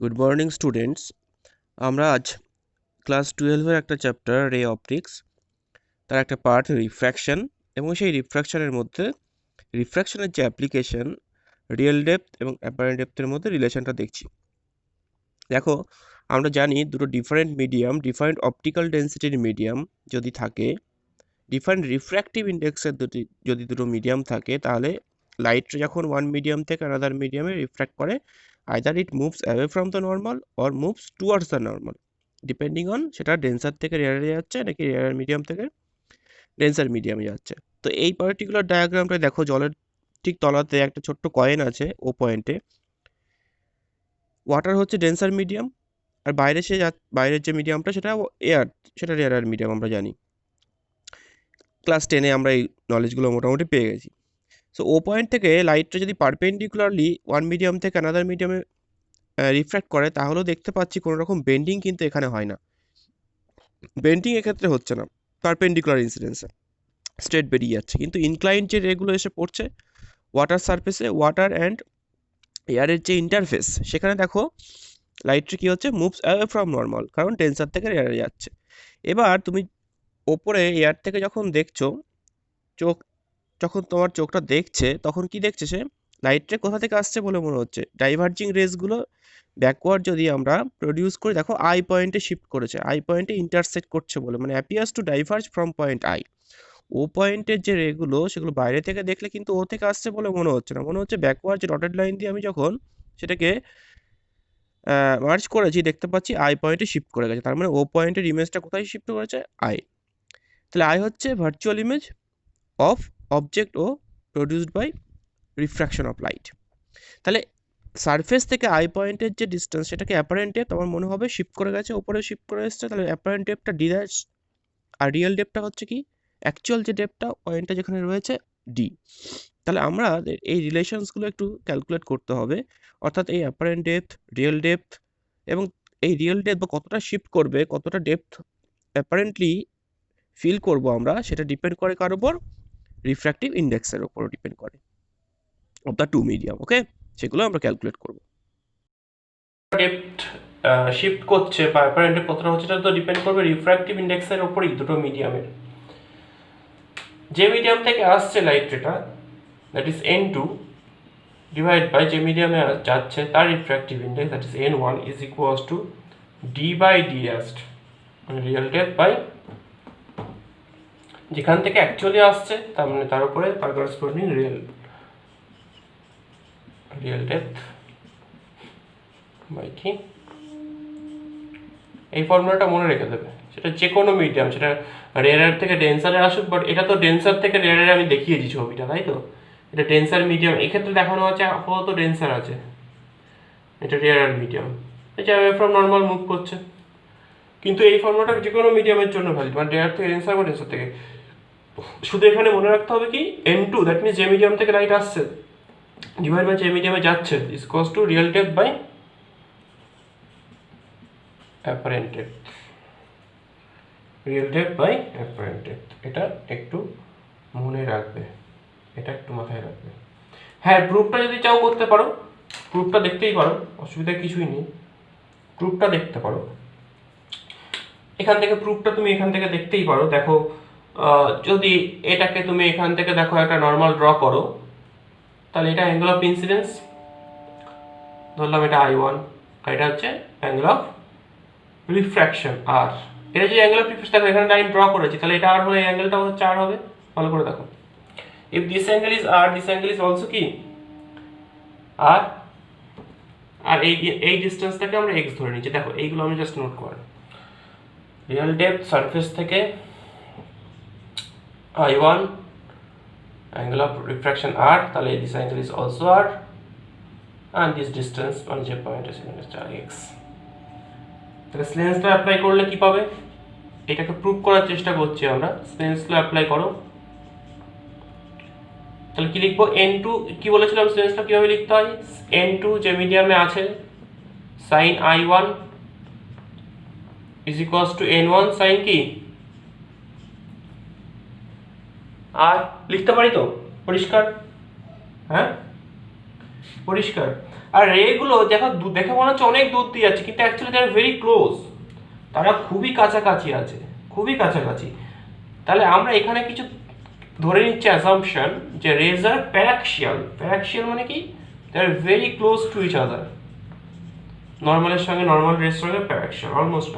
Good morning students. আমরা আজ class 12-এর একটা চ্যাপ্টার রে অপটিক্স, তার একটা পার্ট রিফ্র্যাকশন, এবং সেই রিফ্র্যাকশনের মধ্যে রিফ্র্যাকশনের যে অ্যাপ্লিকেশন রিয়েল ডেপথ এবং অ্যাপারেন্ট ডেপথের মধ্যে রিলেশনটা দেখছি। দেখো, আমরা জানি দুটো ডিফারেন্ট মিডিয়াম, ডিফারেন্ট অপটিক্যাল ডেন্সিটির মিডিয়াম যদি থাকে, ডিফারেন্ট রিফ্র্যাক্টিভ ইন্ডেক্সের যদি দুটো মিডিয়াম থাকে, তাহলে লাইট যখন ওয়ান মিডিয়াম থেকে আনাদার মিডিয়ামে রিফ্র্যাক্ট করে, either it moves away from the normal or moves towards the normal, depending on সেটা ডেন্সার থেকে রেয়ারে যাচ্ছে নাকি রেয়ার মিডিয়াম থেকে ডেন্সার মিডিয়ামে যাচ্ছে। তো এই পার্টিকুলার ডায়াগ্রামটা দেখো, জলের ঠিক তলাতে একটা ছোট্ট কয়েন আছে ও পয়েন্টে। ওয়াটার হচ্ছে ডেন্সার মিডিয়াম, আর বাইরের যে মিডিয়ামটা সেটা এয়ার, সেটা রেয়ার মিডিয়াম আমরা জানি। ক্লাস 10-এ আমরা এই নলেজগুলো মোটামুটি পেয়ে গেছি। সো ও পয়েন্ট থেকে লাইটটা যদি পারপেন্ডিকুলারলি ওয়ান মিডিয়াম থেকে অ্যানাদার মিডিয়ামে রিফ্র্যাক্ট করে, তাহলেও দেখতে পাচ্ছি কোনো রকম বেন্ডিং কিন্তু এখানে হয় না। বেন্ডিং এক্ষেত্রে হচ্ছে না, পারপেন্ডিকুলার ইনসিডেন্সে স্ট্রেট বেরিয়ে যাচ্ছে। কিন্তু ইনক্লাইন যে রেগুলো এসে পড়ছে ওয়াটার সারফেসে, ওয়াটার অ্যান্ড এয়ারের যে ইন্টারফেস, সেখানে দেখো লাইটটা কী হচ্ছে, মুভস অ্যাওয়ে ফ্রম নর্মাল, কারণ টেন্সার থেকে এয়ারে যাচ্ছে। এবার তুমি ওপরে এয়ার থেকে যখন দেখছো, চোখ যখন তোমার চোখটা দেখছে, তখন কি দেখছে সে, লাইটটা কোথা থেকে আসছে বলে মনে হচ্ছে, ডাইভার্জিং রেসগুলো ব্যাকওয়ার্ড যদি আমরা প্রডিউস করি, দেখো আই পয়েন্টে শিফট করেছে, আই পয়েন্টে ইন্টারসেক্ট করছে বলে, মানে appears to diverge from point I. ও পয়েন্টের যে রেগুলো, সেগুলো বাইরে থেকে দেখলে কিন্তু ও থেকে আসছে বলে মনে হচ্ছে না, মনে হচ্ছে ব্যাকওয়ার্ড যে ডটেড লাইন দিয়ে আমি যখন সেটাকে মার্চ করেছি, দেখতে পাচ্ছি আই পয়েন্টে শিফট করে গেছে। তার মানে ও পয়েন্টের ইমেজটা কোথায় শিফট করেছে, আই। তাহলে আই হচ্ছে virtual image of object O produced by refraction of light. তাহলে সারফেস থেকে আই পয়েন্টের যে ডিস্টেন্স, সেটাকে অ্যাপারেন্ট ডেপথ আমার মনে হবে শিফট করে গেছে, ওপরে শিফট করে এসছে। তাহলে অ্যাপারেন্ট ডেপথটা ডি ড্যাশ, আর রিয়েল ডেপথটা হচ্ছে কি, অ্যাকচুয়াল যে ডেপথটা পয়েন্টটা যেখানে রয়েছে ডি। তাহলে আমরা এই রিলেশনসগুলো একটু ক্যালকুলেট করতে হবে, অর্থাৎ এই অ্যাপারেন্ট ডেপথ, রিয়েল ডেপথ, এবং এই রিয়েল ডেপথ বা কতটা শিফট করবে, কতটা ডেপথ অ্যাপারেন্টলি ফিল করব আমরা, সেটা ডিপেন্ড করে কার উপর, রিফ্র্যাক্টিভ ইন্ডেক্সের উপর ডিপেন্ড করে অফ দ্য টু মিডিয়াম। ওকে, সেগুলো আমরা ক্যালকুলেট করব। ডেপথ শিফট করছে বা অ্যাপারেন্টে কতটা হচ্ছে, এটা তো ডিপেন্ড করবে রিফ্র্যাক্টিভ ইন্ডেক্সের উপরই, দুটো মিডিয়ামের। যে মিডিয়াম থেকে আসছে লাইট রেটা, that is n2 divide by যে মিডিয়ামে যাচ্ছে তার refractive index, that is n1 is equals to d by D dashed, মানে রিয়েল ডেপথ বাই যেখান থেকে অ্যাকচুয়ালি আসছে, তার মানে তার উপরে তার করেসপন্ডিং রিয়েল ডেপথ বাই কি, এই ফর্মুলাটা মনে রেখে দেবে। সেটা যে কোনো মিডিয়াম, সেটা রেয়ার থেকে ডেন্সারে আসুক, বাট এটা তো ডেন্সার থেকে রেয়ারে আমি দেখিয়েছি ছবিটা, তাই তো? এটা ডেন্সার মিডিয়াম, এক্ষেত্রে দেখানো আছে আপাতত ডেন্সার আছে, এটা রেয়ার মিডিয়াম, এটা অ্যাওয়ে ফ্রম নর্মাল মুভ করছে। কিন্তু এই ফর্মুলাটা যে কোনো মিডিয়ামের জন্য ভ্যালিড, মানে রেয়ার থেকে ডেন্সার বা ডেন্সার থেকে। শুধু এখানে মনে রাখতে হবে কি, n2, দ্যাট মিনস যে মিডিয়াম থেকে লাইট আসছে ডিভাইড বাই যে মিডিয়ামে যাচ্ছে, is equals to real depth by apparent depth, real depth by apparent depth. এটা একটু মনে রাখবে, এটা একটু মাথায় রাখবে। হ্যাঁ, প্রুফটা যদি চাও করতে পারো, প্রুফটা দেখতেই পারো, অসুবিধা কিছুই নেই, প্রুফটা দেখতে পারো। এখান থেকে প্রুফটা তুমি এখান থেকে দেখতেই পারো। দেখো, যদি এটাকে তুমি এখান থেকে দেখো একটা নর্মাল ড্র করো, তাহলে এটা অ্যাঙ্গেল অফ ইনসিডেন্স ধরলাম, এটা I1, আর এটা হচ্ছে অ্যাঙ্গেল অফ রিফ্র্যাকশন আর। এটা যে অ্যাঙ্গেল অফ রিফ্র্যাকশন, দেখো এখানে লাইন ড্র করেছি, তাহলে এটা আর হলে অ্যাঙ্গেলটা হচ্ছে আর হবে। ভালো করে দেখো, if this angle is r, this angle is also কি r, আর এই ডিসটেন্সটাকে আমরা x ধরে নিচ্ছি। দেখো এইগুলো আমি জাস্ট নোট করি। রিয়েল ডেপথ সারফেস থেকে I1, angle of refraction r, তাহলে this angle is also r, and this distance মানে যে পয়েন্ট আছে সেটা x। তাহলে স্লেন্স ল অ্যাপ্লাই করলে কি পাবে, এটাকে প্রুভ করার চেষ্টা করছি আমরা। স্লেন্স ল অ্যাপ্লাই করো, তাহলে কি লিখবো, n2 কি বলেছিলাম, স্লেন্স ল কিভাবে লিখতে হয়, n2 যে মিডিয়ামে আছে sin I1 is equals to n1 sin কি আর, লিখতে পারি তো, পরিষ্কার? হ্যাঁ পরিষ্কার। আর রেগুলো দেখো দেখে মনে হচ্ছে অনেক দূর দিয়ে যাচ্ছে, কিন্তু actually they are very close, তারা খুবই কাছাকাছি আছে, খুবই কাছাকাছি। তাহলে আমরা এখানে কিছু ধরে নিচ্ছি অ্যাসাম্পশন যে রেজ আর প্যারাক্সিয়াল। প্যারাক্সিয়াল মানে কি, they are very close to each other. নর্মালের সঙ্গে নর্মাল রেজ সঙ্গে প্যারাক্সিয়াল অলমোস্ট।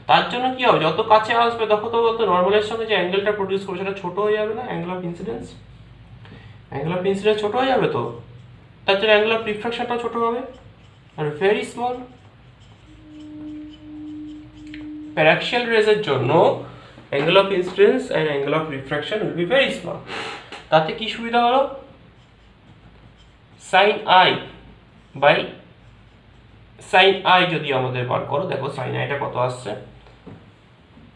তার জন্য কি হবে, যত কাছে আসবে তত বলতে নর্মালের সঙ্গে যে অ্যাঙ্গেলটা প্রডিউস করবে সেটা ছোট হয়ে যাবে না, angle of incidence. Angle of incidence ছোট হয়ে যাবে, তো তার জন্য অ্যাঙ্গেল অফ রিফ্রাকশনটা ছোট হবে, আর ভেরি স্মল। প্যারাক্সিয়াল রেজের জন্য angle of incidence and angle of refraction will be very small. তাতে কি সুবিধা হলো, sine i by sine i যদি আমাদের বার করো, দেখো সাইন আইটা কত আসছে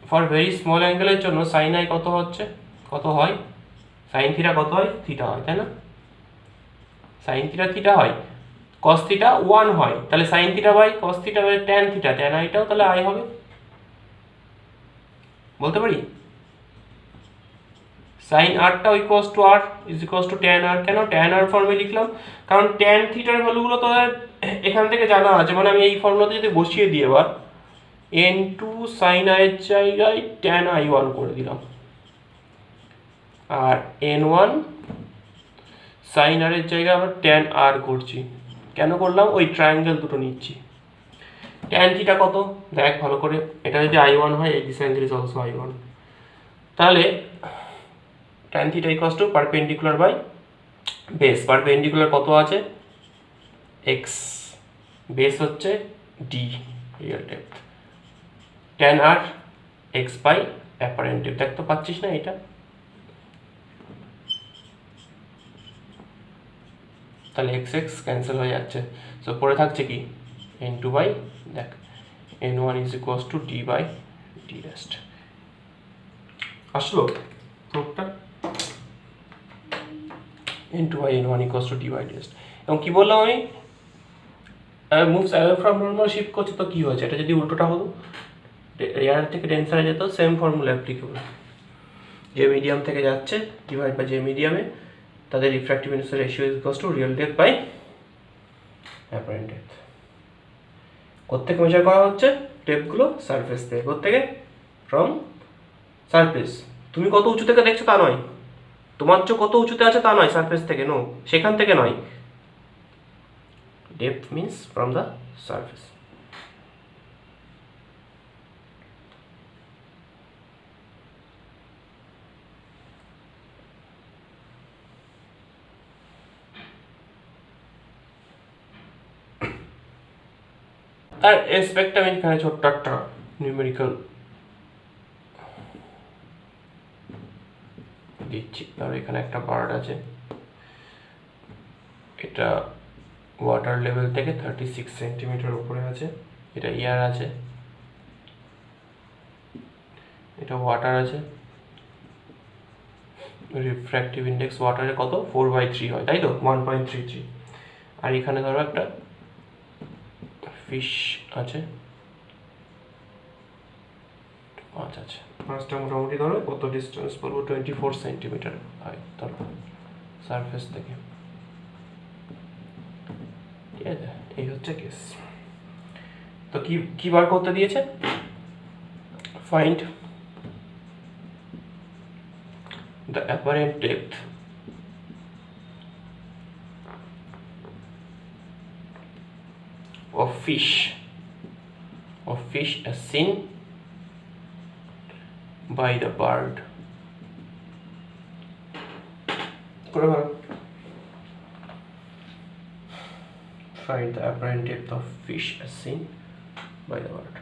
ফর ভেরি স্মল অ্যাঙ্গেলের জন্য। সাইন আই কত হচ্ছে, কত হয়, সাইন থিটা কত হয়, থিটা হয়, তাই না? সাইন থিটা থিটা হয়, কস থিটা 1 হয়, তাহলে sine theta by cos theta by tan theta, tan আইটাও তাহলে আই হবে, বলতে পারি সাইন আরটা equals to r is equals to tan r. কেন ট্যান আর ফর্মে লিখলাম, কারণ ট্যান থিটার ভ্যালুগুলো তো এখান থেকে জানা আছে, মানে আমি এই ফর্মুলাতে যদি বসিয়ে দিই এবার n2 সাইন আইয়ের জায়গায় ট্যান i1 করে দিলাম, আর n1 সাইন আর এর জায়গায় আবার ট্যান আর করছি। কেন করলাম, ওই ট্রায়াঙ্গেল দুটো নিচ্ছি। ট্যান থিটা কত দেখ ভালো করে, এটা যদি i1 হয় এই this angle is also i1, তাহলে tan theta equals to perpendicular by base. Perpendicular কত আছে, x, বেস হচ্ছে d real depth, tan r x by apparent depth. দেখ তো পাচ্ছিস না এটা, তাহলে x x ক্যান্সেল হয়ে যাচ্ছে, সো পড়ে থাকছে কি n2 বাই, দেখ n1 is equals to d by d rest. আসলো প্রুফটা, n2 by n1 equals to d by d rest. এবং কি বললাম আমি, moves away from normal shift করছে, তো কি হয়েছে, এটা যদি উল্টোটা হতো, রেয়ার থেকে ডেন্সারে যেত, সেম ফর্মুলা অ্যাপ্লিকেবল। যে মিডিয়াম থেকে যাচ্ছে ডিভাইড বাই যে মিডিয়ামে, তাদের refractive index ratio is equals to real depth by apparent depth. কোত্থেকে মেজার করা হচ্ছে ডেপথগুলো, সারফেস থেকে। কোত্থেকে, ফ্রম সারফেস। তুমি কত উঁচু থেকে দেখছো তা নয়, তোমার চোখ কত উঁচুতে আছে তা নয়, সারফেস থেকে, নো, সেখান থেকে নয়। Depth means from the surface. তার এসপেক্ট আমি এখানে ছোট্ট একটা নিউমেরিক্যাল দিচ্ছি। ধরো এখানে একটা বার্ড আছে, এটা ওয়াটার লেভেল থেকে 36 সেন্টিমিটার উপরে আছে, এটা এয়ার আছে, এটা ওয়াটার আছে, রিফ্র্যাক্টিভ ইন্ডেক্স ওয়াটারে কত 4/3 হয়, তাই তো 1.33। আর এখানে ধরো একটা ফিশ আছে, মাছ আছে, মাছটা মোটামুটি ধরো কত ডিস্টেন্স বলবো 24 সেন্টিমিটার হয় ধরো সারফেস থেকে, ঠিক আছে? এই হচ্ছে কেস। তো কি বার করতে দিয়েছে, find the apparent depth of fish as seen by the bird. Find the apparent depth of fish as seen by the bird.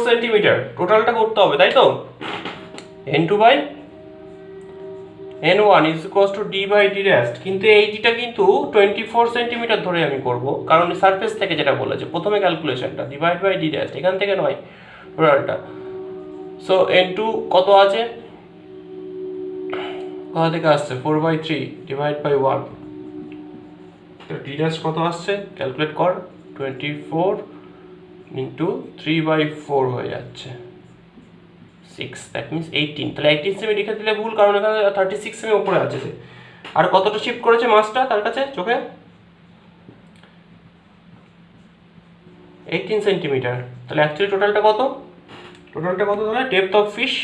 Centimetre টোটালটা করতে হবে, তাই তো? n2 by n1 is equals to d by d rest. কিন্তু এই ডিটা কিন্তু 24 centimetre ধরে আমি করব, কারণ সারফেস থেকে যেটা বলেছে প্রথমে ক্যালকুলেশনটা ডিভাইড বাই d রেস্ট, এখান থেকে নয় টোটালটা। সো n2 কত আছে, কোথা থেকে আসছে 4/3 ডিভাইড বাই 1, তো d রেস্ট কত আসছে ক্যালকুলেট কর, 24 ইন্টু 3/4 হয়ে যাচ্ছে 6, দ্যাট মিনস 18। তাহলে 18 সেমি লিখে দিলে ভুল, কারণ এখানে 36 সেমি উপরে আছে সে। আর কতটা শিফট করেছে মাছটা তার কাছে চোখে? 18 সেন্টিমিটার। তাহলে অ্যাকচুয়ালি টোটালটা কত? টোটালটা কত তাহলে? Depth of fish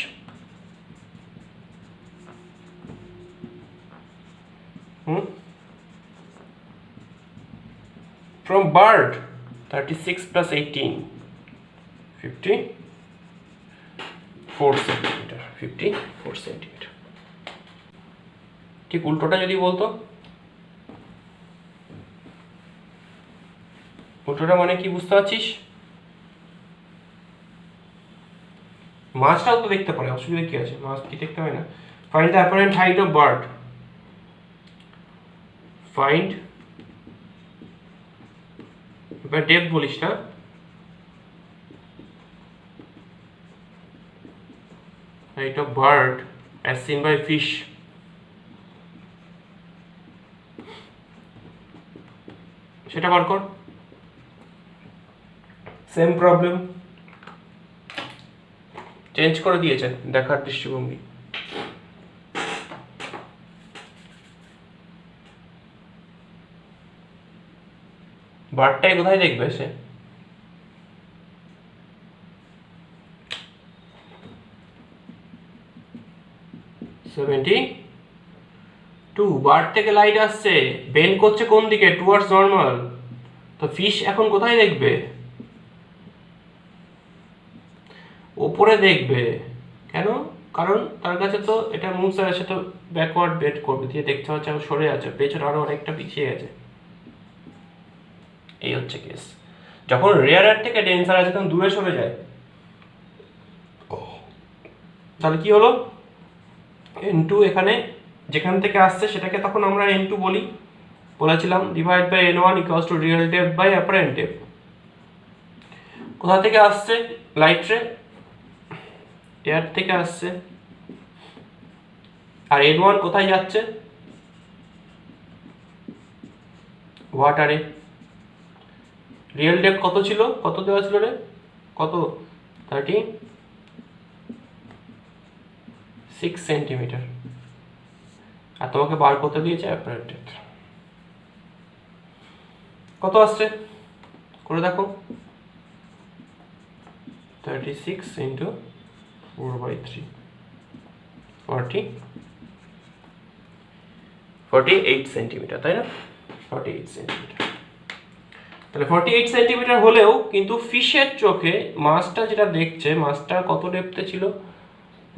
from bird 36 plus 18 54 centimetre. 54 centimetre. ঠিক উল্টোটা যদি বলতো, উল্টোটা মানে কি বুঝতে পারছিস? মাছটাও তো দেখতে পারে, অসুবিধা কি আছে? মাছ কি দেখতে হয় না? Find the apparent height of bird. Find, এবার ডেপথ বলিস না, height of bird as seen by fish. সেটা বার কর। সেম প্রবলেম, চেঞ্জ করে দিয়েছে দেখার দৃষ্টিভঙ্গি। বার্ডটাই কোথায় দেখবে সে? বার্ড থেকে লাইট আসছে, বেন্ড করছে কোন দিকে? Towards normal. তো ফিশ এখন কোথায় দেখবে? ওপরে দেখবে। কেন? কারণ তার কাছে তো এটা মুভস আছে, তো ব্যাকওয়ার্ড বেট করবে, দিয়ে দেখতে হচ্ছে সরে আছে, পেছনে আরো অনেকটা পিছিয়ে গেছে। এই হচ্ছে কেস। যখন রেয়ার থেকে ডেন্সার আছে তখন দূরে সরে যায়। তাহলে কি হলো? n2 এখানে যেখান থেকে আসছে সেটাকে তখন আমরা n2 বলি, বলেছিলাম divide by n1 equals to real depth by apparent depth. কোথা থেকে আসছে লাইট রে? এয়ার থেকে আসছে। আর n1 কোথায় যাচ্ছে? ওয়াটারে। রিয়েল ডেপথ কত ছিল? কত দেওয়া ছিল রে? কত? 36 সেন্টিমিটার। আর তোমাকে বার করতে দিয়েছে অ্যাপারেন্ট ডেপথ। কত আসছে করে দেখো। 36 ইন্টু 4/3 48 সেন্টিমিটার, তাই না? 48 সেন্টিমিটার। তাহলে 48 সেন্টিমিটার হলেও কিন্তু ফিশের চোখে মাছটা যেটা দেখছে, মাছটা কত ডেপথে ছিল?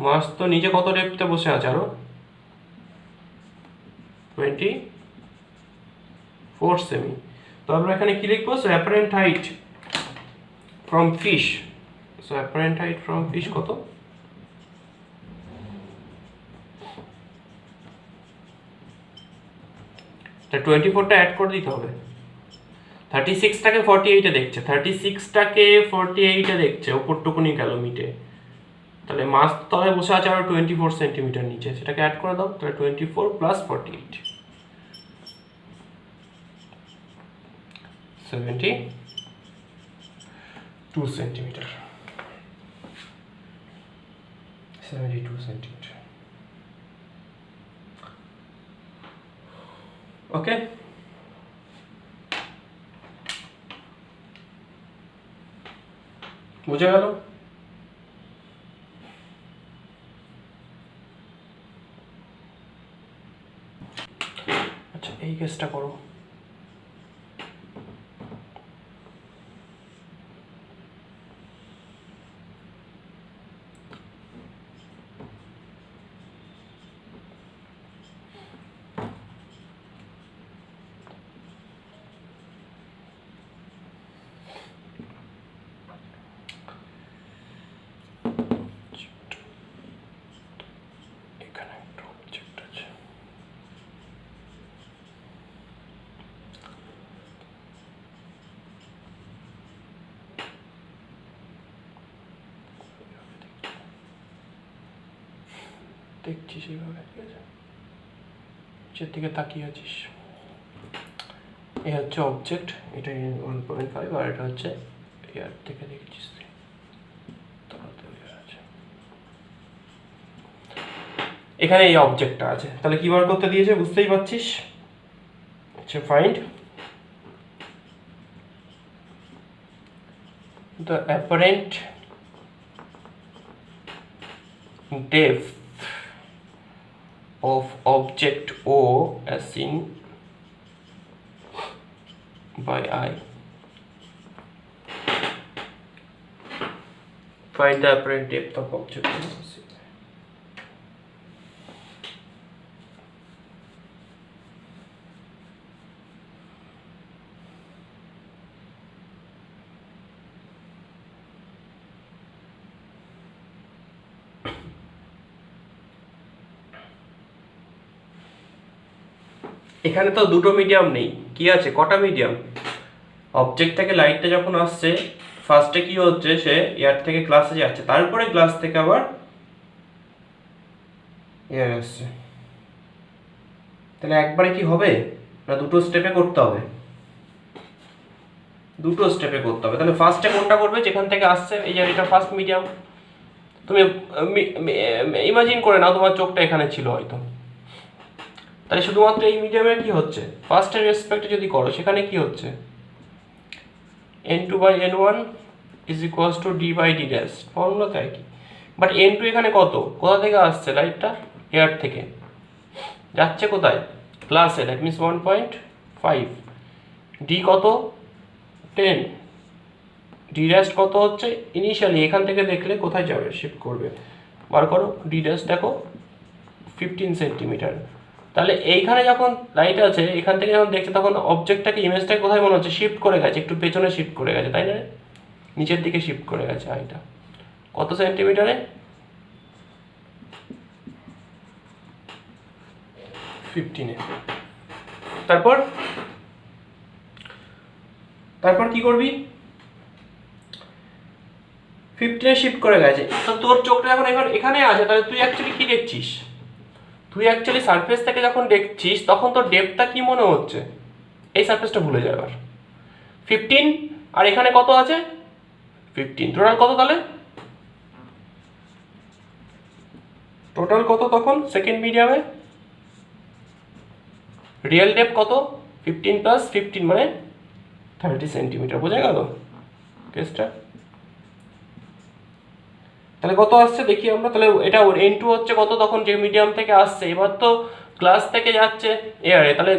মাছ তো নিচে কত ডেপথে বসে আছে? আরো 24 সেমি। তো আমরা এখানে কি লিখবো? So apparent height from fish, so apparent height from fish কত? তা 24টা অ্যাড করে দিতে হবে। 36টাকে 48-এ দেখছে, 36টাকে 48-এ দেখছে, ওপরটুকুনি গেল মিটে। তাহলে মাছ তলায় বসে আছে আরো 24 সেন্টিমিটার নিচে, সেটাকে অ্যাড করে দাও। তাহলে 24 প্লাস 48 72 সেন্টিমিটার। 72 সেন্টিমিটার। ওকে, বুঝে গেল? আচ্ছা, এই কেসটা করো। এখানে একটা অবজেক্ট আছে, দেখছিস এইভাবে, ঠিক আছে? নিচের দিকে তাকিয়ে আছিস। এই হচ্ছে অবজেক্ট, এটা 1.5, আর এটা হচ্ছে এয়ার থেকে দেখছিস। এখানে এই অবজেক্টটা আছে, তাহলে কি বার করতে দিয়েছে বুঝতেই পারছিস। আচ্ছা, find the apparent depth of object O as seen by eye. Find the apparent depth of object O as seen. এখানে তো দুটো মিডিয়াম নেই, কি আছে, কটা মিডিয়াম? অবজেক্ট থেকে লাইটটা যখন আসছে, ফার্স্টে কি হচ্ছে, সে এয়ার থেকে গ্লাসে যাচ্ছে, তারপরে গ্লাস থেকে আবার এয়ার আসছে। তাহলে একবারে কি হবে না দুটো স্টেপে করতে হবে? দুটো স্টেপে করতে হবে। তাহলে ফার্স্টে কোনটা করবে, যেখান থেকে আসছে, এই যে এটা ফার্স্ট মিডিয়াম। তুমি ইমাজিন করে নাও তোমার চোখটা এখানে ছিল হয়তো, তাহলে শুধুমাত্র এই মিডিয়ামে কি হচ্ছে, ফার্স্টের রেসপেক্টে যদি করো, সেখানে কি হচ্ছে, n2/n1 is equals two d/d dash, formula তাই কি। বাট n2 এখানে কত, কোথা থেকে আসছে লাইটটা, এয়ার থেকে যাচ্ছে কোথায়, ক্লাসে, দ্যাট মিনস 1.5, ডি কত 10, ডি ড্যাশ কত হচ্ছে ইনিশিয়ালি, এখান থেকে দেখলে কোথায় যাবে, শিফট করবে, বার করো, ডি ড্যাশ দেখো 15 সেন্টিমিটার। তাহলে এইখানে যখন লাইট আছে, এখান থেকে যখন দেখছে, তখন অবজেক্টটাকে, ইমেজটাকে কোথায় মনে হচ্ছে, শিফট করে গেছে, একটু পেছনে শিফট করে গেছে, তাই না, নিচের দিকে শিফট করে গেছে আইটা, কত সেন্টিমিটারে, 15-এ। তারপর কি করবি, 15-এ শিফট করে গেছে, তো তোর চোখটা এখন এখানে আছে, তাহলে তুই অ্যাকচুয়ালি কি দেখছিস, তুই অ্যাকচুয়ালি সারফেস থেকে যখন দেখছিস, তখন তোর ডেপথটা কি মনে হচ্ছে, এই সারফেসটা ভুলে যাবে। আর 15 আর এখানে কত আছে 15, টোটাল কত, তাহলে টোটাল কত তখন সেকেন্ড মিডিয়ামে, রিয়েল ডেপথ কত, 15 প্লাস 15 মানে 30 সেন্টিমিটার, বোঝা গেল কেসটা। তাহলে কত আসছে দেখি আমরা, তাহলে এটা n2 হচ্ছে কত তখন, যে মিডিয়াম থেকে আসছে, এবার তো গ্লাস থেকে যাচ্ছে এয়ারে, তাহলে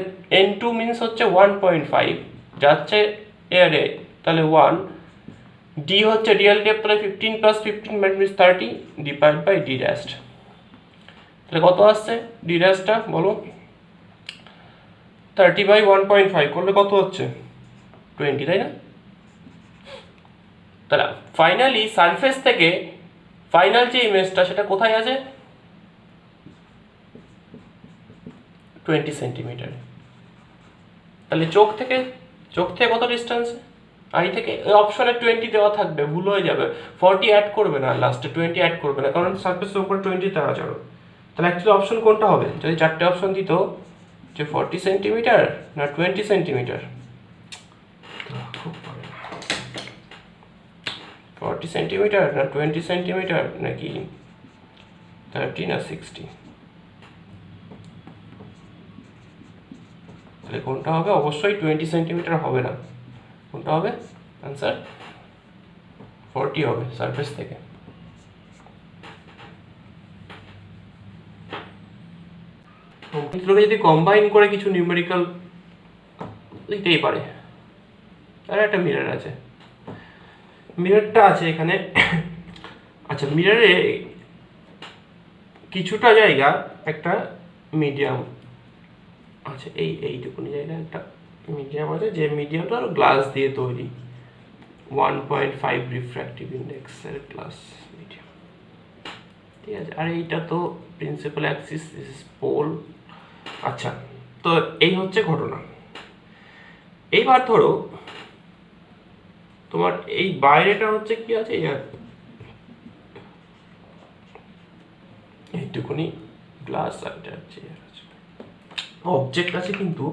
n2 মিনস হচ্ছে 1.5, যাচ্ছে এয়ারে, তাহলে 1, ডি হচ্ছে রিয়েল ডেপথ, তাহলে 15 plus 15 means 30 divide by D dash, তাহলে কত আসছে ডি ড্যাশটা বলো, 30/1.5 করলে কত হচ্ছে 20, তাই না। তাহলে ফাইনালি সারফেস থেকে ফাইনাল যে ইমেজটা, সেটা কোথায় আছে, 20 সেন্টিমিটার। তাহলে চোখ থেকে কত ডিস্টেন্স, আই থেকে, ওই অপশনে 20 দেওয়া থাকবে, ভুল হয়ে যাবে, 40 অ্যাড করবে না, লাস্টে 20 অ্যাড করবে না, কারণ সারফেসের উপরে 20 দেওয়া যাবে। তাহলে অ্যাকচুয়ালি অপশন কোনটা হবে, যদি চারটে অপশন দিত, যে 40 সেন্টিমিটার না 20 সেন্টিমিটার, 40 সেন্টিমিটার না 20 সেন্টিমিটার, নাকি 30 না 60, তাহলে কোনটা হবে, অবশ্যই 20 সেন্টিমিটার হবে না, কোনটা হবে আনসার 40 হবে সারফেস থেকে। যদি কম্বাইন করে কিছু নিউমেরিক্যাল লিখতেই পারে। আর একটা মিরর আছে, মিররটা আছে এখানে। আচ্ছা, মিররে কিছুটা জায়গা একটা মিডিয়াম আছে, এইটুকুনি জায়গা একটা মিডিয়াম আছে, যে মিডিয়ামটা গ্লাস দিয়ে তৈরি, 1.5 রিফ্র্যাক্টিভ ইন্ডেক্সের গ্লাস মিডিয়াম, ঠিক আছে। আর এইটা তো principal axis, this is pole. আচ্ছা, তো এই হচ্ছে ঘটনা। এইবার ধরো তোমার এই বাইরেটা হচ্ছে কি আছে, এইটুকুনি গ্লাস, আর এটা হচ্ছে অবজেক্ট আছে, কিন্তু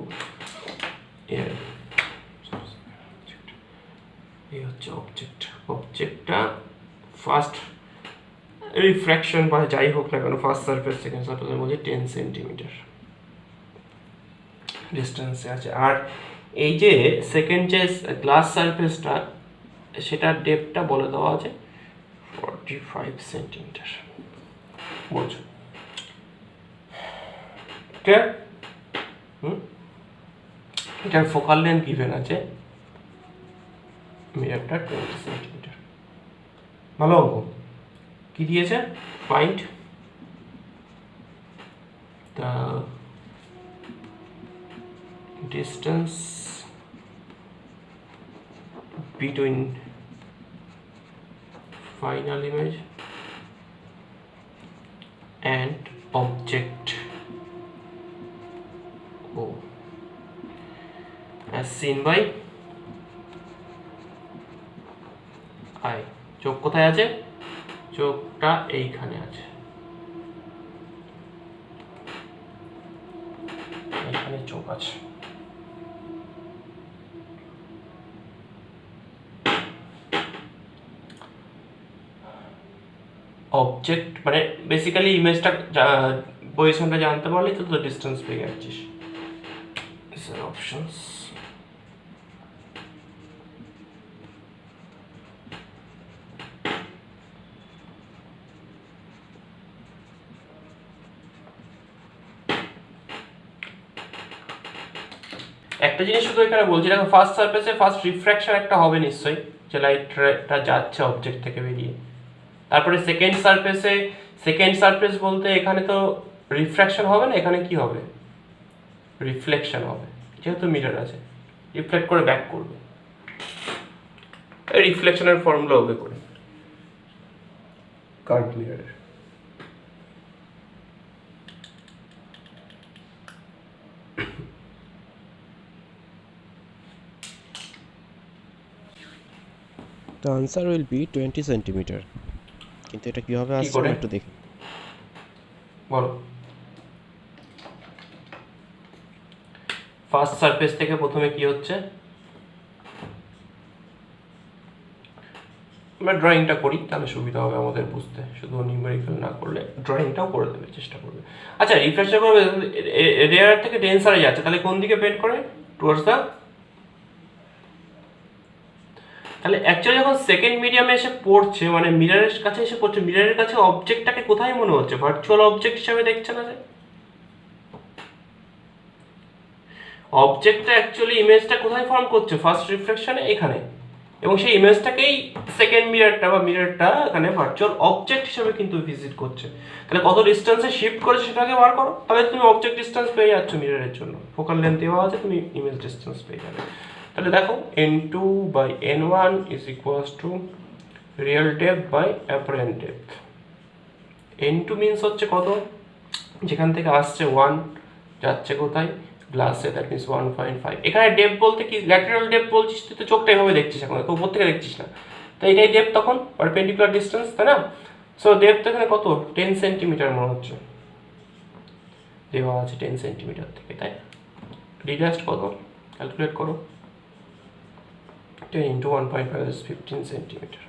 এই হচ্ছে অবজেক্টটা ফার্স্ট রিফ্র্যাকশন বা যাই হোক না কেন ফার্স্ট সারফেস সেকেন্ড সারফেসের মধ্যে 10 সেন্টিমিটার ডিস্টেন্সে আছে। আর এই যে সেকেন্ড যে গ্লাস সারফেসটা সেটার ডেপথটা বলে দেওয়া আছে 45 সেন্টিমিটার। বলছো ঠিক? এটার ফোকাল লেন্থ গিভেন আছে মিটারটা 20 সেন্টিমিটার। ভালো অঙ্ক। কি দিয়েছে? Find the distance between final image and object O as seen by I. চোখ কোথায় আছে? চোখটা এইখানে আছে, এইখানে চোখ আছে। অবজেক্ট মানে বেসিক্যালি ইমেজটা পজিশনটা জানতে পারলে তো ডিস্টেন্স পেয়ে যাচ্ছিস। অপশনস একটা জিনিস শুধু এখানে বলছি, দেখো ফার্স্ট সারফেসে ফার্স্ট রিফ্র্যাকশন একটা হবে নিশ্চয়ই, যে লাইটটা যাচ্ছে অবজেক্ট থেকে বেরিয়ে। তারপরে সেকেন্ড সারফেস বলতে এখানে তো রিফ্র্যাকশন হবে না, এখানে কি হবে? রিফ্লেকশন হবে, যেহেতু মিরর আছে রিফ্লেক্ট করে ব্যাক করবে। রিফ্লেকশনের ফর্মুলা হবে করে কার্ভ মিররের। The answer will be 20 centimetre. কিন্তু এটা কিভাবে আসছে আমরা একটু দেখি। বলো। ফার্স্ট সারফেস থেকে প্রথমে কি হচ্ছে, আমরা ড্রয়িংটা করি তাহলে সুবিধা হবে আমাদের বুঝতে, শুধু নিউমেরিক্যাল না করলে ড্রয়িংটাও করে দেবে, চেষ্টা করবে। আচ্ছা রিফ্রেকশন করবে, রেয়ার থেকে ডেন্সারে যাচ্ছে, তাহলে কোন দিকে বেন্ড করে? টুয়ার্ডস দ্য, তাহলে অ্যাকচুয়ালি যখন সেকেন্ড মিডিয়ামে এসে পড়ছে মানে মিররের কাছে এসে পড়ছে, মিররের কাছে অবজেক্টটাকে কোথায় মনে হচ্ছে? ভার্চুয়াল অবজেক্ট হিসাবে দেখছে না যে? অবজেক্টটা অ্যাকচুয়ালি ইমেজটা কোথায় ফর্ম করছে? ফার্স্ট রিফ্লেকশনে এখানে, এবং সেই ইমেজটাকেই সেকেন্ড মিররটা এখানে ভার্চুয়াল অবজেক্ট হিসেবে কিন্তু ভিজিট করছে। তাহলে কত ডিস্টেন্সে শিফট করেছে সেটাকে বার করো, তাহলে তুমি অবজেক্ট ডিস্টেন্স পেয়ে যাচ্ছ মিররের জন্য। ফোকাল লেন্থ দেওয়া আছে, তুমি ইমেজ ডিস্টেন্স পেয়ে যাবে। তাহলে দেখো n2 by n1 is equals to real depth by apparent depth. n2 means হচ্ছে কত? যেখান থেকে আসছে 1 যাচ্ছে কোথায়? গ্লাসে, দ্যাট মিনস 1.5। এখানে ডেপথ বলতে কি? ল্যাটারাল ডেপথ বলছিস, তুই তো চোখটা এভাবে দেখছিস এখন, তো উপর থেকে দেখছিস না, তাই এটাই ডেপথ তখন পারপেন্ডিকুলার ডিস্টেন্স, তাই না? সো ডেপথ এখানে কত? 10 সেন্টিমিটার মনে হচ্ছে দেওয়া আছে, 10 সেন্টিমিটার থেকে, তাই রিডাস্ট কত ক্যালকুলেট করো। 10 into 1.5 is 15 সেন্টিমিটার।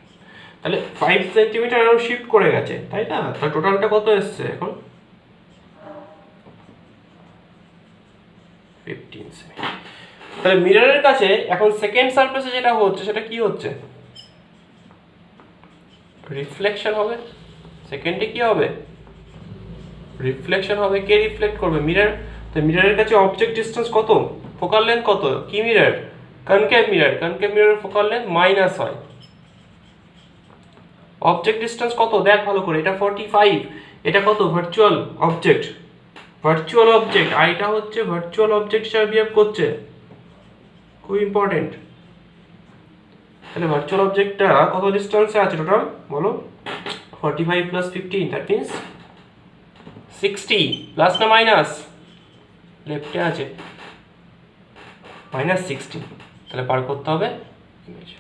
তাহলে 5 সেন্টিমিটার আরও শিফট করে গেছে, তাই না? তাহলে টোটালটা কত এসছে এখন? 15 সেন্টিমিটার। তাহলে মিররের কাছে এখন সেকেন্ড সারফেসে যেটা হচ্ছে সেটা কি হচ্ছে? রিফ্লেকশন হবে। সেকেন্ডে কি হবে? রিফ্লেকশন হবে। কে রিফ্লেক্ট করবে? মিরর। তো মিররের কাছে অবজেক্ট ডিস্টেন্স কত? ফোকাল লেন্থ কত? কি মিরর? Concave mirror. কনকেভ মিররের ফোকাল লেন্থ মাইনাস হয়। অবজেক্ট ডিস্টেন্স কত দেখ ভালো করে, এটা 45, এটা কত? Virtual object. ভার্চুয়াল অবজেক্ট, আইটা হচ্ছে ভার্চুয়াল অবজেক্ট হিসেবে বিহেভ করছে, খুব ইম্পর্টেন্ট। তাহলে ভার্চুয়াল অবজেক্টটা কত ডিস্টেন্সে আছে টোটাল বলো? 45 প্লাস 15, দ্যাট মিনস 60। প্লাস না মাইনাস? লেফটে আছে -60। তাহলে পার করতে হবে ইমেজ।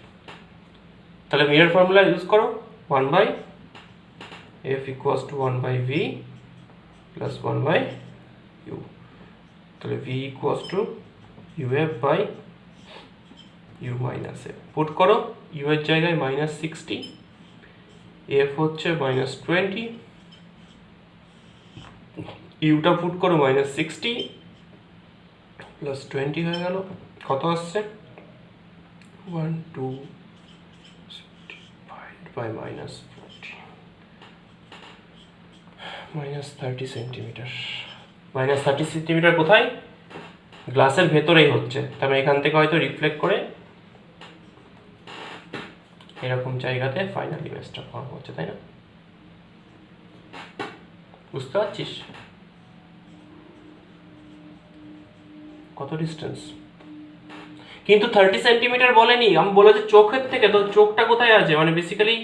তাহলে মিরর ফর্মুলা ইউজ করো, 1/f equals to 1/v plus 1/u। তাহলে v equals to uf by u minus f। Put করো, u এর জায়গায় -60, এফ হচ্ছে -20, ইউটা পুট করো -60 প্লাস 20 হয়ে গেল, কত আসছে 1 2 বাই -40 -30 সেন্টিমিটার। -30 সেন্টিমিটার কোথায়? গ্লাসের ভেতরেই হচ্ছে, তার মানে এখান থেকে হয়তো রিফ্লেক্ট করে এরকম জায়গাতে ফাইনাল ইমেজটা ফর্ম হচ্ছে, তাই না? বুঝতে পারছিস কত ডিস্টেন্স? কিন্তু 30 সেন্টিমিটার বলেনি, আমি বলেছি চোখের থেকে, তো চোখটা কোথায় আছে, মানে বেসিক্যালি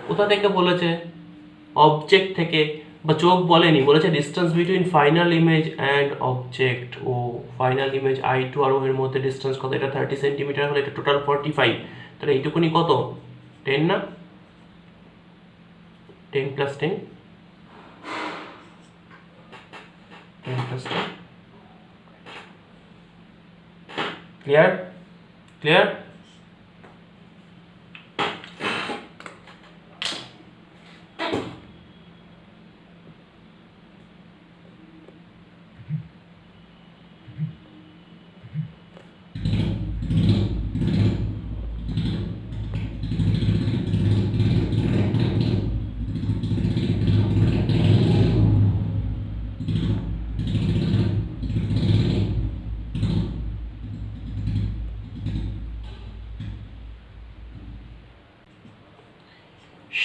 কোথা থেকে বলেছে? অবজেক্ট থেকে, বা চোখ বলেনি, বলেছে distance between final image and object. ও ফাইনাল ইমেজ I2 আর O এর মধ্যে ডিস্টেন্স কত? এটা 30 সেন্টিমিটার হলে এটা টোটাল 45, তাহলে এইটুকুনি কত? 10 না? 10 + 10 10 + 10 clear? Clear?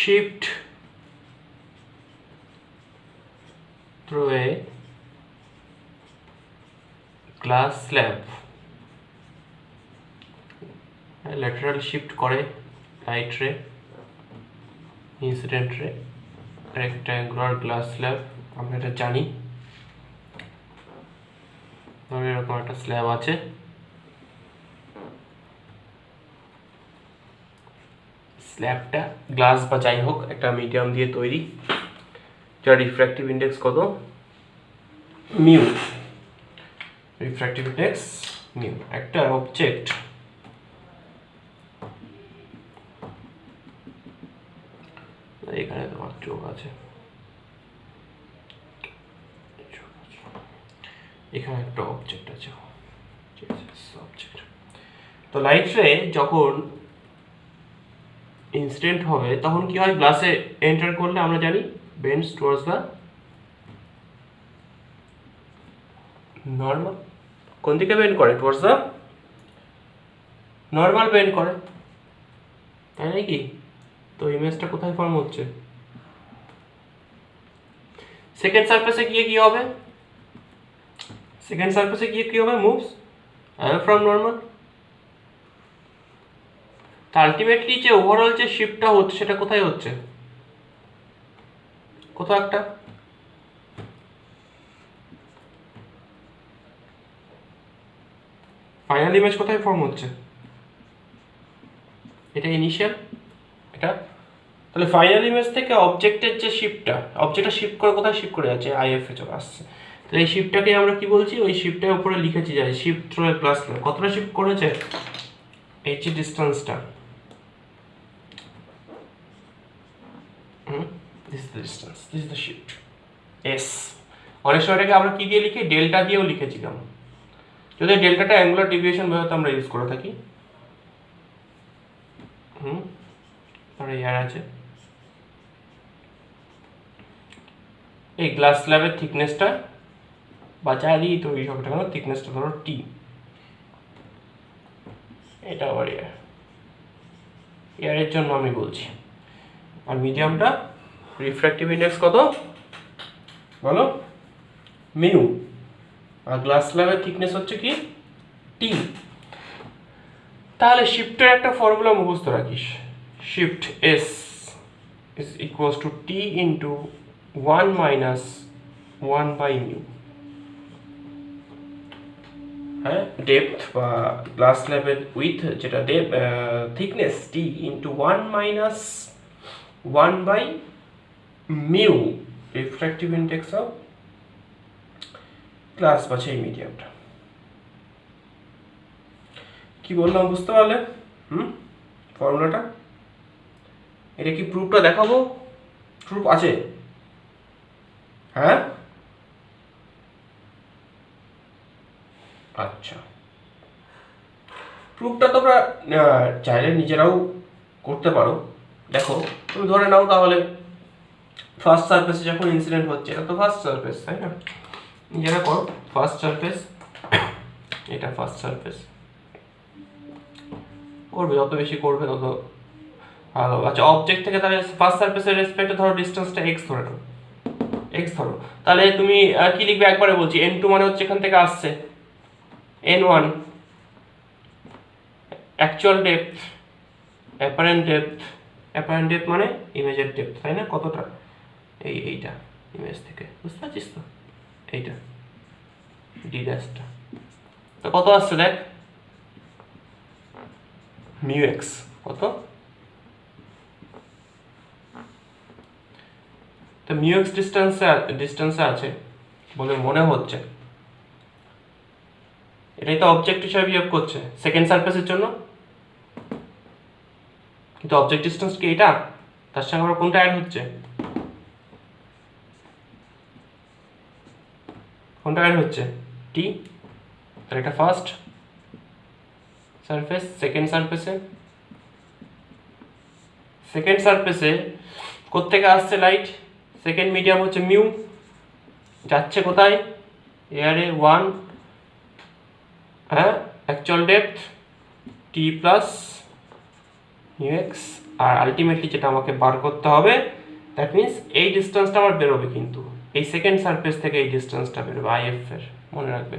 Shift through a glass slab, lateral shift করে লাইট রে, ইনসিডেন্ট রে, রেক্ট্যাঙ্গুলার গ্লাস স্ল্যাব, আমরা এটা জানি। ধরো এরকম একটা স্ল্যাব আছে, স্ল্যাবটা গ্লাস বা যাই হোক একটা মিডিয়াম দিয়ে তৈরি, যার রিফ্র্যাক্টিভ ইন্ডেক্স কত? মিউ। Refractive index mu. একটা অবজেক্ট এখানে তোমার চোখ আছে, এখানে একটা অবজেক্ট আছে, অবজেক্ট। তো লাইট রে যখন ইনসিডেন্ট হবে তখন কি হয়? গ্লাসে এন্টার করলে আমরা জানি বেন্ডস টুয়ার্ডস দ্য নর্মাল। কোন দিকে বেন্ড করে? টুয়ার্ডস দ্য নর্মাল বেন্ড করে, তাই নাকি? তো ইমেজটা কোথায় ফর্ম হচ্ছে? সেকেন্ড সারফেসে গিয়ে কি হবে? সেকেন্ড সারফেসে গিয়ে কি হবে? Moves away from normal. তা আলটিমেটলি যে ওভারঅল যে শিফটটা হচ্ছে সেটা কোথায় হচ্ছে? কোথাও একটা ফাইনাল ইমেজ কোথায় ফর্ম হচ্ছে? এটা ইনিশিয়াল, এটা। তাহলে ফাইনাল ইমেজ থেকে অবজেক্টের যে শিফটটা, অবজেক্টটা শিফট করে কোথায় শিফট করে যাচ্ছে? IF এ চলে আসছে। তাহলে এই শিফটটাকে আমরা কি বলছি? ওই শিফটের উপরে লিখেছি যাই shift through a glass slab. কতটা শিফট করেছে? এই যে ডিসটেন্সটা, this is the distance, this is the shift S। অনেক সময় এটাকে আমরা কি দিয়ে লিখি? ডেল্টা দিয়েও লিখেছিলাম, যদি ডেল্টাটা অ্যাঙ্গুলার ডেভিয়েশন বোঝাতে আমরা ইউজ করে থাকি। তারপরে এয়ার আছে, এই গ্লাস স্ল্যাবের থিকনেসটা বা যা দিই তো এই সবটা কেন, থিকনেসটা ধরো T, এটা আবার এয়ার, এয়ারের জন্য আমি বলছি। আর মিডিয়ামটা রিফ্র্যাক্টিভ ইন্ডেক্স কত বলো? মিউ। আর গ্লাস স্ল্যাবের থিকনেস হচ্ছে কি? T। তাহলে শিফটের একটা ফর্মুলা মুখস্থ রাখিস, shift S is equals to T into 1 minus 1 by mu। হ্যাঁ, ডেপথ বা গ্লাস স্ল্যাবের উইথ যেটা thickness T into 1 minus 1 by mu refractive index of glass বা সেই মিডিয়ামটা। কি বললাম বুঝতে পারলে? ফর্মুলাটা। এটা কি প্রুফটা দেখাবো? প্রুফ আছে? হ্যাঁ, আচ্ছা। প্রুফটা তোমরা চাইলে নিজেরাও করতে পারো। দেখো, তুমি ধরে নাও তাহলে ফার্স্ট সারফেসে যখন ইনসিডেন্ট হচ্ছে, এটা তো ফার্স্ট সারফেস, তাই না? নিজেরা করো। ফার্স্ট সারফেস, এটা ফার্স্ট সারফেস। করবে, যত বেশি করবে তত ভালো। আচ্ছা, অবজেক্ট থেকে তাহলে ফার্স্ট সারফেসের রেসপেক্টে ধরো ডিস্টেন্সটা এক্স ধরে নাও, এক্স ধরো। তাহলে তুমি কি লিখবে একবারে বলছি। n2 মানে হচ্ছে এখান থেকে আসছে, n1 actual depth, apparent depth, apparent depth মানে ইমেজের ডেপথ, তাই না? কতটা? এইটা ইমেজ থেকে, বুঝতে পারছিস তো? এইটা ডি ড্যাশটা তো কত আসছে দেখ, মিউ এক্স কত? তো মিউ এক্স ডিস্টেন্সে আছে বলে মনে হচ্ছে। এটাই তো অবজেক্ট হিসাবে বিহেভ করছে সেকেন্ড সারফেসের জন্য, কিন্তু অবজেক্ট ডিস্টেন্স কি এটা? তার সঙ্গে আবার কোনটা অ্যাড হচ্ছে? কোনটা অ্যাড হচ্ছে? টি। তাহলে এটা ফার্স্ট সারফেস। সেকেন্ড সারফেসে কোত্থেকে আসছে লাইট? সেকেন্ড মিডিয়াম হচ্ছে মিউ, যাচ্ছে কোথায়? এয়ারে 1, হ্যাঁ, অ্যাকচুয়াল ডেপথ টি প্লাস মিউ এক্স। আর আলটিমেটলি যেটা আমাকে বার করতে হবে, দ্যাট মিনস এই ডিস্টেন্সটা আমার বেরোবে, কিন্তু এই সেকেন্ড সারফেস থেকে এই ডিস্টেন্সটা বেরোবে আইএফ এর, মনে রাখবে।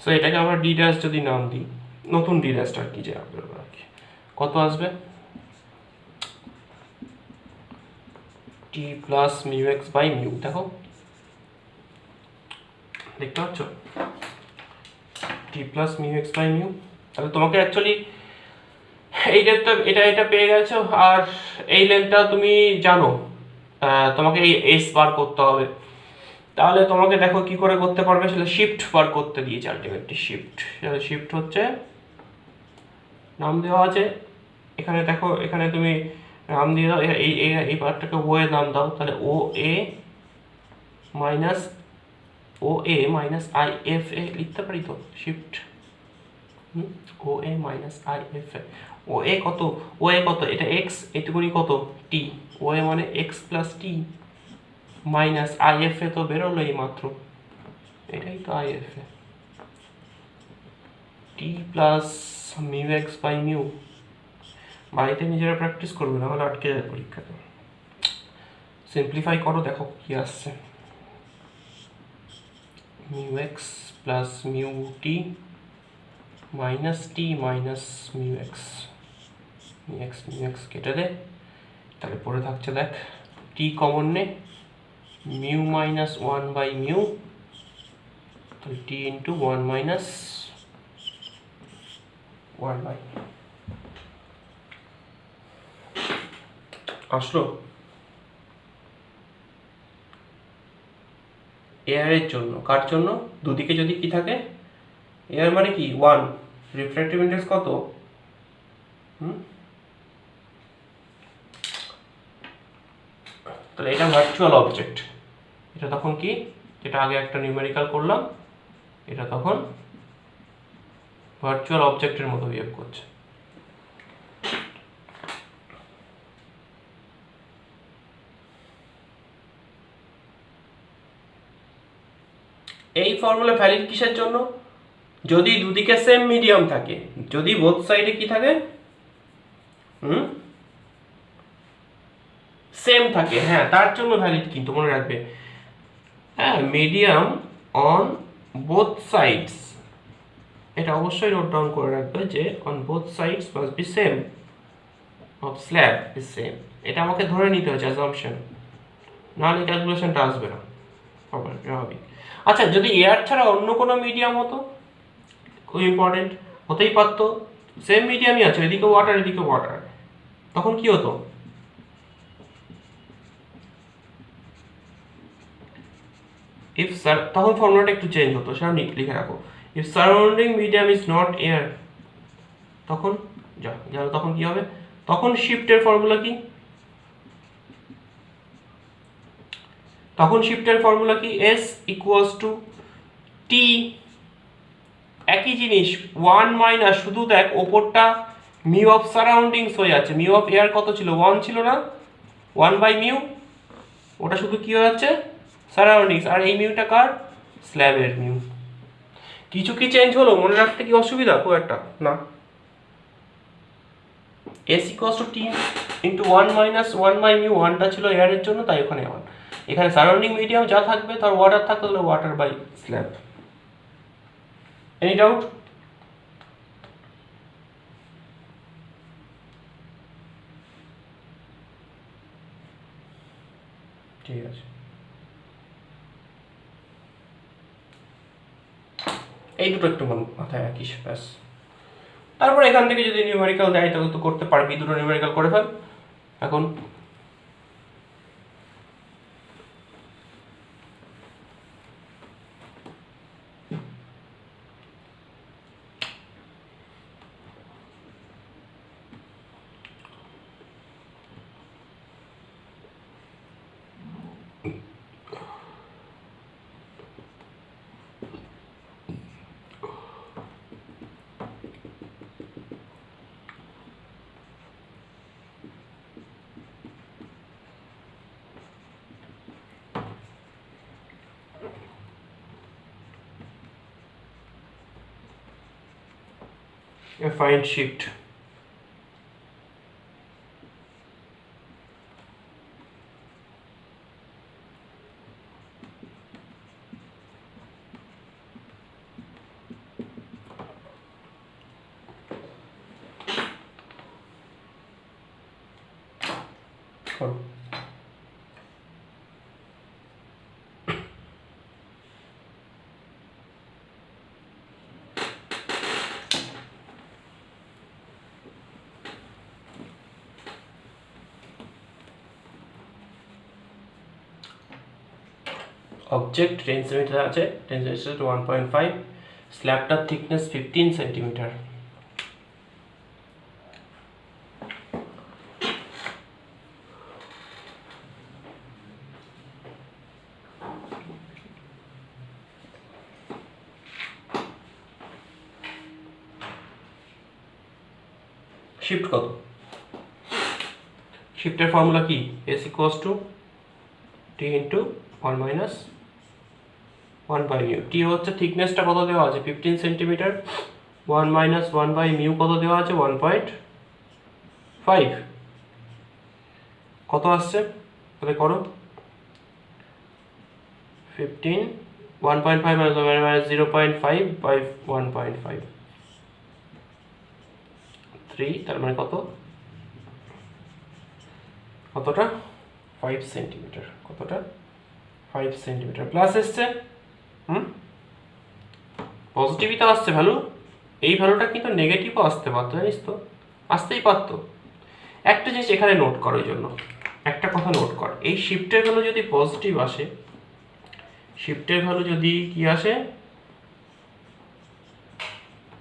সো এটাকে আমরা ডি ড্যাশ যদি নাম দিই, নতুন ডি ড্যাশটা আর কি, যে বেরোবে আর কি। কত আসবে? T plus mu x by mu. দেখো, দেখতে পাচ্ছ? T plus mu x by mu. তাহলে তোমাকে অ্যাকচুয়ালি এই ডেপটা এটা পেয়ে গেছো, আর এই লেন্থটা তুমি জানো, তোমাকে এই এস বার করতে হবে। তাহলে তোমাকে দেখো কি করে করতে পারবে, সেটা শিফট বার করতে দিয়েছে আলটিমেটলি। শিফট হচ্ছে, নাম দেওয়া আছে এখানে, দেখো এখানে তুমি নাম দিয়ে দাও, এই পার্টটাকে ও এ নাম দাও। তাহলে O A minus I F A লিখতে পারি তো, shift O A minus I F A. O A কত? এটা এক্স, এইটুকুনি কত? টি। ও এ মানে x plus t minus I F A তো বেরোলো এই মাত্র, এটাই তো I F A. T plus mu x by mu. বাড়িতে নিজেরা প্র্যাকটিস করবে, নাহলে আটকে যাবে পরীক্ষাতে। সিম্পলিফাই করো, দেখো কি আসছে। মিউ এক্স প্লাস মিউ টি মাইনাস টি মাইনাস মিউ এক্স কেটে দে। তাহলে পড়ে থাকছে দেখ, টি কমন নে, মিউ মাইনাস 1 বাই মিউ, তাহলে টি ইন্টু 1 মাইনাস 1 বাই আসলো। এয়ারের জন্য, কার জন্য? দুদিকে যদি কি থাকে, এয়ার মানে কি 1, রিফ্র্যাক্টিভ ইন্ডেক্স কত? তাহলে এটা ভার্চুয়াল অবজেক্ট। এটা তখন কি, যেটা আগে একটা নিউমেরিক্যাল করলাম, এটা তখন ভার্চুয়াল অবজেক্টের মতো বিহেভ করছে। এই ফর্মুলা ভ্যালিড কিসের জন্য? যদি দুদিকে সেম মিডিয়াম থাকে, যদি বোথ সাইডে কি থাকে, সেম থাকে, হ্যাঁ, তার জন্য ভ্যালিড। কিন্তু মনে রাখবে, হ্যাঁ, মিডিয়াম অন বোথ সাইডস, এটা অবশ্যই নোট ডাউন করে রাখবে যে on both sides must be same of slab is same. এটা আমাকে ধরে নিতে হচ্ছে অ্যাজাম্পশন, নাহলে ক্যালকুলেশনটা আসবে না, স্বাভাবিক। আচ্ছা, যদি এয়ার ছাড়া অন্য কোনো মিডিয়াম হতো, খুব ইম্পর্টেন্ট, হতেই পারতো, সেম মিডিয়ামই আছে, এদিকে ওয়াটার এদিকে ওয়াটার, তখন কি হতো? ইফ তখন ফর্মুলাটা একটু চেঞ্জ হতো, সেটা লিখে রাখো। If surrounding medium is not air, তখন তখন কি হবে? তখন শিফটের ফর্মুলা কি? তখন শিফটের ফর্মুলা কি? S ইকুয়ালস টু টি, একই জিনিস 1 মাইনাস, শুধু দেখ ওপরটা মিউ অফ সারাউন্ডিংস হয়ে যাচ্ছে, মিউ অফ এয়ার কত ছিল? 1 ছিল না? 1 বাই মিউ, ওটা শুধু কি হয়ে যাচ্ছে? সারাউন্ডিংস। আর এই মিউটা কার? স্ল্যাবের মিউ। কিছু কি চেঞ্জ হলো? মনে রাখতে কি অসুবিধা খুব একটা? না। S equals to t into 1 minus 1 by mu, 1টা ছিল এয়ারের জন্য তাই ওখানে 1। এখানে সারাউন্ডিং মিডিয়াম যা থাকবে তার ওয়াটার থাকতে হলে water by slab. Any doubt? ঠিক আছে, এই দুটো একটু মাথায় রাখিস ব্যাস। তারপর এখান থেকে যদি নিউমেরিক্যাল দেয় তাহলে তো করতে পারবি, দুটো নিউমেরিক্যাল করে ফেল এখন। Find shift. করো। অবজেক্ট 10 সেন্টিমিটার আছে, 10 সেন্টিমিটার টু 1.5, স্ল্যাবটার থিকনেস 15 সেন্টিমিটার। শিফট কত? শিফটের ফর্মুলা কি? S equals to t into 1 minus 1 by mu. T হচ্ছে থিকনেসটা কত দেওয়া আছে? 15 সেন্টিমিটার। 1 মাইনাস 1 বাই মিউ কত দেওয়া আছে? 1.5। কত আসছে তাহলে করো। 15, 1.5 মাইনাস 0.5 বাই 1.5, 3, তার মানে কত? কতটা? 5 সেন্টিমিটার। কতটা? 5 সেন্টিমিটার প্লাস এসছে। পজিটিভই তো আসছে ভ্যালু। এই ভ্যালুটা কিন্তু নেগেটিভও আসতে পারতো, জানিস তো? আসতেই পারতো। একটা জিনিস এখানে নোট কর, ওই জন্য একটা কথা নোট কর, এই শিফটের ভ্যালু যদি পজিটিভ আসে, শিফটের ভ্যালু যদি কি আসে?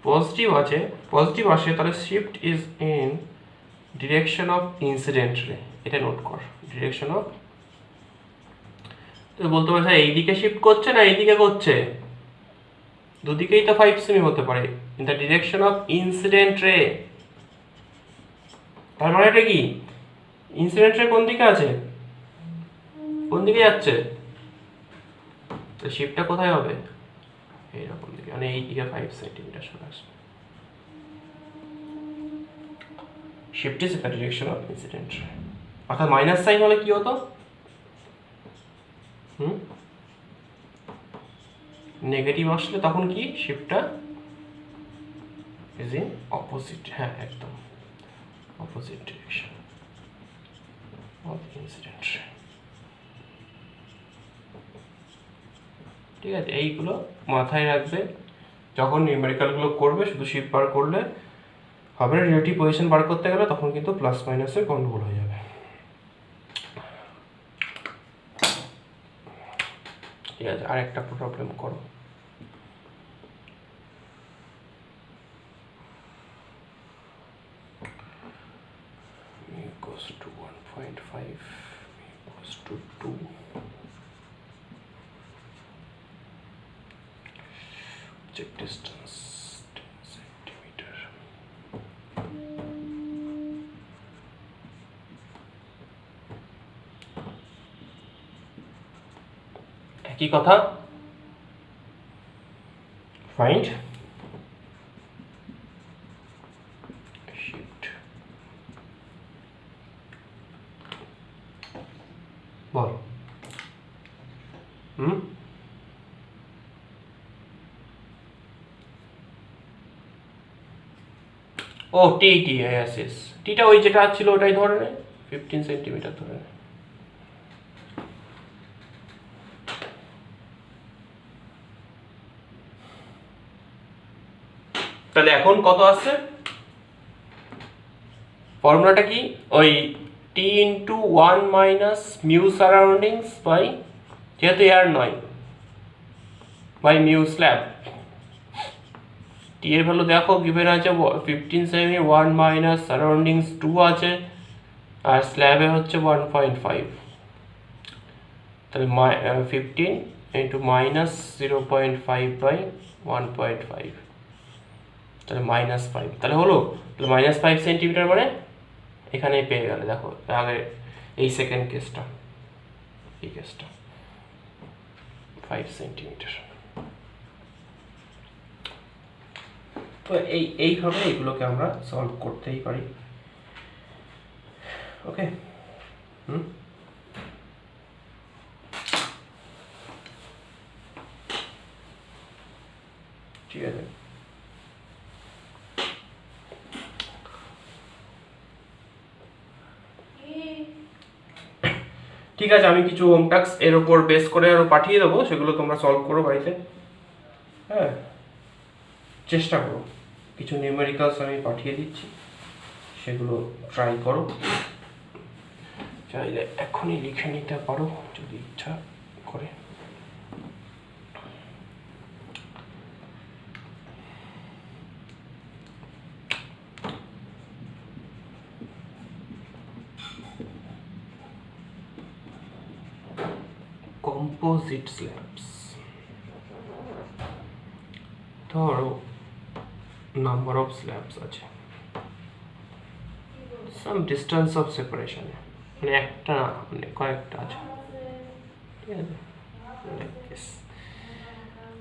পজিটিভ আসে, তাহলে shift is in direction of incident রে। এটা নোট কর, ডিরেকশন অফ। তুই বলতে পারিস এইদিকে শিফট করছে না এইদিকে করছে, দুদিকেই তো 5 সেমি হতে পারে। In the direction of incident রে, তার মানে এটা কি? ইনসিডেন্ট রে কোন দিকে আছে? কোন দিকে যাচ্ছে? তো শিফটটা কোথায় হবে? এইরকম দিকে, মানে এই দিকে 5 সেন্টিমিটার সরে আসবে। Shift is in the direction of incident রে। অর্থাৎ মাইনাস সাইন হলে কি হতো? নেগেটিভ আসলে তখন কি? শিফটটা ইজ ইন অপোজিট, হ্যাঁ একদম অপোজিট ডিরেকশন অফ ইনসিডেন্ট রে। ঠিক আছে, এইগুলো মাথায় রাখবে যখন নিউমেরিক্যালগুলো করবে। শুধু শিফট বার করলে হবে না, রিলেটিভ পজিশন বার করতে গেলে তখন কিন্তু প্লাস মাইনাসের গন্ডগোল হয়ে যাবে। ঠিক আছে, আর একটা প্রবলেম করো। Object distance 10 centimetre. একই কথা, ফাইন্ড শিফট বল। ও টি টি এস এস টিটা ওই যেটা ছিল ওটাই ধরে নে, 15 সেন্টিমিটার ধরে নে। তাহলে এখন কত আসছে? ফর্মুলাটা কি? ওই t into 1 minus mu surroundings by, যেহেতু এয়ার নয়, বাই মিউ স্ল্যাব। টি এর ভ্যালু দেখো গিভেন আছে 15 সেমি, 1 মাইনাস সারাউন্ডিংস 2 আছে, আর স্ল্যাবে হচ্ছে 1.5। তাহলে 15 ইন্টু মাইনাস 0.5 বাই 1.5, তাহলে -5। তাহলে হলো, তাহলে -5 সেন্টিমিটার মানে এখানেই পেয়ে গেলে। দেখো আগে এই সেকেন্ড কেসটা, এই কেসটা 5 সেন্টিমিটার। তো এইভাবে এগুলোকে আমরা সলভ করতেই পারি। ওকে, ঠিক আছে। ঠিক আছে, আমি কিছু হোম টাস্ক এর উপর বেস করে আরো পাঠিয়ে দেবো, সেগুলো তোমরা সলভ করো বাড়িতে। হ্যাঁ, চেষ্টা করো। কিছু নিউমেরিক্যালস আমি পাঠিয়ে দিচ্ছি, সেগুলো ট্রাই করো। চাইলে এখনই লিখে নিতে পারো যদি ইচ্ছা করে। Composite slabs, ধরো নাম্বার অফ স্ল্যাবস আছে, সাম ডিস্টেন্স অফ সেপারেশন, মানে একটা মানে কয়েকটা আছে, ঠিক আছে।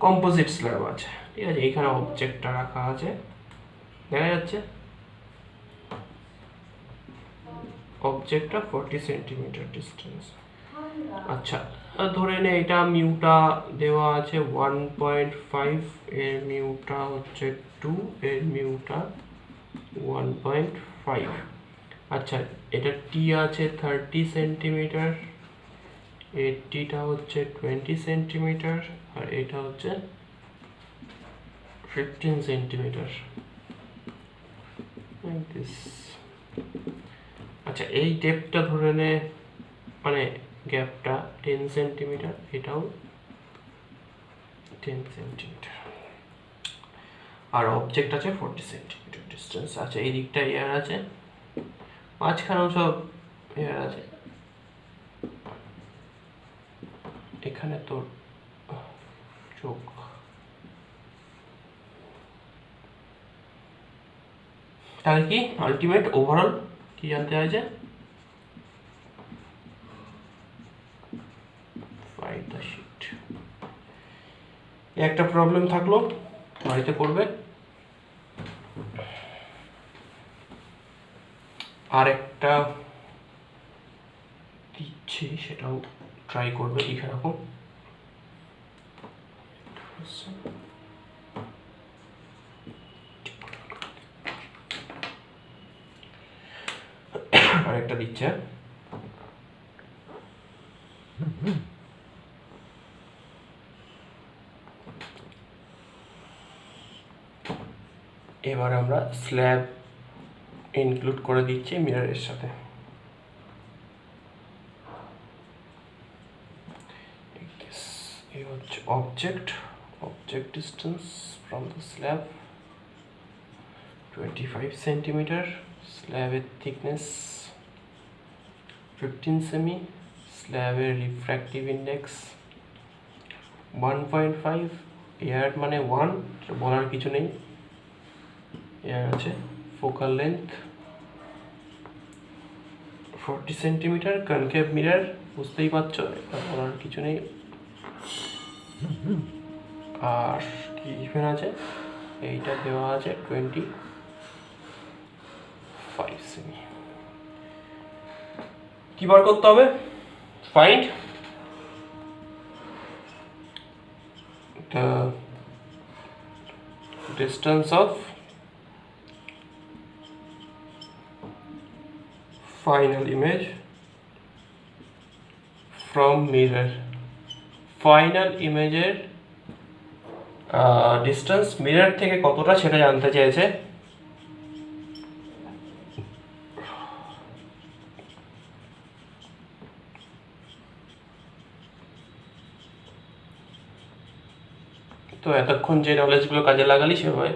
কম্পোজিট স্ল্যাব আছে, ঠিক আছে। এইখানে অবজেক্টটা রাখা আছে, দেখা যাচ্ছে অবজেক্টটা 40 সেন্টিমিটার ডিস্টেন্স। আচ্ছা, ধরে নে এটা মিউটা দেওয়া আছে 1.5, এর মিউটা হচ্ছে 2, এর মিউটা 1.5। আচ্ছা, এটা টি আছে 30 সেন্টিমিটার, এর টিটা হচ্ছে 20 সেন্টিমিটার, আর এটা হচ্ছে 15 সেন্টিমিটার। আচ্ছা, এই ডেপথটা ধরে নে, মানে গ্যাপটা 10 সেন্টিমিটার, এটাও 10 সেন্টিমিটার, আর অবজেক্ট আছে 40 সেন্টিমিটার ডিস্টেন্স। আচ্ছা, এই দিকটা এয়ার আছে, মাঝখানেও সব এয়ার আছে। এখানে তোর চোখ, তাহলে কি আলটিমেট ওভারঅল কি জানতে আছে? Find the sheet. একটা প্রবলেম থাকলো, বাড়িতে করবে। আর একটা দিচ্ছি, সেটাও ট্রাই করবে, লিখে রাখো। আর একটা দিচ্ছে, এবার আমরা স্ল্যাব ইনক্লুড করে দিচ্ছি মিররের সাথে। এই হচ্ছে object distance from the slab 25 centimetre, স্ল্যাবের থিকনেস 15 সেমি, স্ল্যাবের রিফ্র্যাক্টিভ ইন্ডেক্স 1.5, এয়ার মানে 1, বলার কিছু নেই। এয়ার আছে। Focal length 40 centimetre. Concave mirror বুঝতেই পারছো, এটা বলার কিছু নেই। আর কি গিভেন আছে, এইটা দেওয়া আছে 25 সেমি। কি বার করতে হবে? Find the distance of final image from mirror. Final ইমেজের ডিস্টেন্স মিরর থেকে কতটা সেটা জানতে চেয়েছে। তো এতক্ষণ যে নলেজগুলো কাজে লাগালি সেভাবে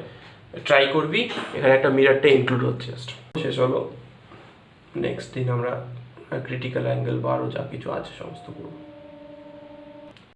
ট্রাই করবি। এখানে একটা মিররটা ইনক্লুড হচ্ছে জাস্ট। শেষ হলো। নেক্সট দিন আমরা ক্রিটিক্যাল অ্যাঙ্গেল বা আরও যা কিছু আছে সমস্ত করবো।